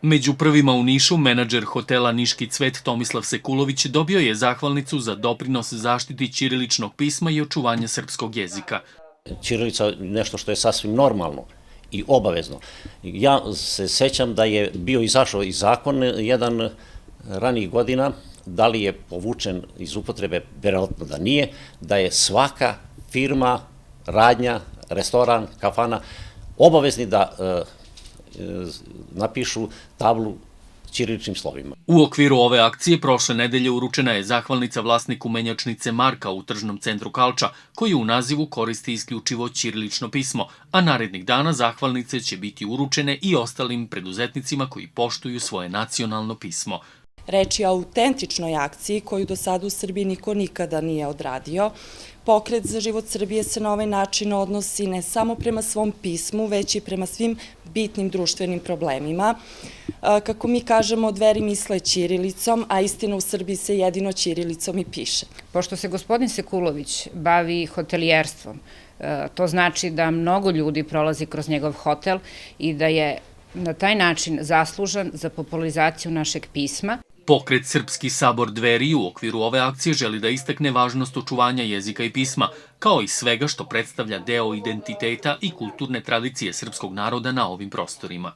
Među prvima u Nišu, menadžer hotela Niški cvet Tomislav Sekulović dobio je zahvalnicu za doprinos zaštiti ćiriličnog pisma i očuvanja srpskog jezika. Ćirilica je nešto što je sasvim normalno i obavezno. Ja se sećam da je bio izašao i zakon jedan ranijih godina, da li je povučen iz upotrebe, verovatno da nije, da je svaka firma, radnja, restoran, kafana obavezni da napišu tablu ćiriličnim slovima. U okviru ove akcije prošle nedelje uručena je zahvalnica vlasniku menjačnice Marka u tržnom centru Kalča, koji u nazivu koristi isključivo ćirilično pismo, a narednih dana zahvalnice će biti uručene i ostalim preduzetnicima koji poštuju svoje nacionalno pismo. Reč je o autentičnoj akciji koju do sada u Srbiji niko nikada nije odradio. Pokret za život Srbije se na ovaj način odnosi ne samo prema svom pismu, već i prema svim bitnim društvenim problemima. Kako mi kažemo, Dveri misle ćirilicom, a istina u Srbiji se jedino ćirilicom i piše. Pošto se gospodin Sekulović bavi hotelijerstvom, to znači da mnogo ljudi prolazi kroz njegov hotel i da je na taj način zaslužan za popularizaciju našeg pisma. Pokret Srpski sabor Dveri u okviru ove akcije želi da istakne važnost očuvanja jezika i pisma, kao i svega što predstavlja deo identiteta i kulturne tradicije srpskog naroda na ovim prostorima.